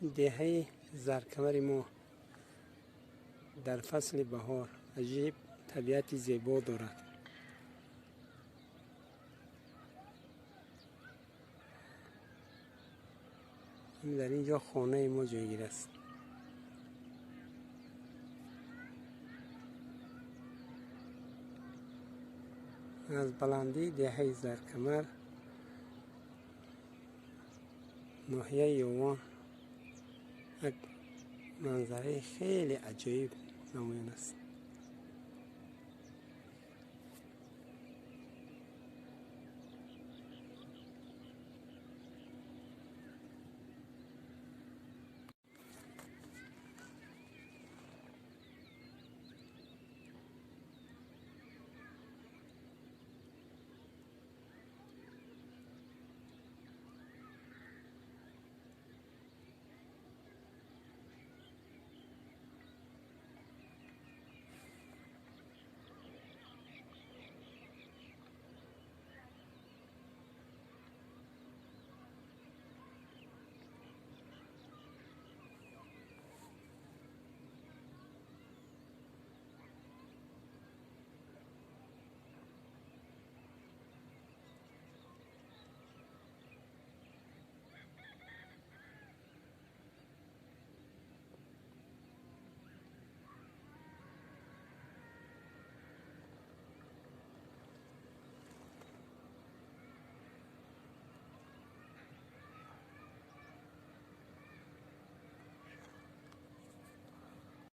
دهه زرکمر ما در فصل بهار عجیب طبیعت زیبا دارد. در اینجا خانه ما جایگیر است. از بلندی دهه زرکمر ناحیه یوان یک منظره خیلی عجیب نمایان است.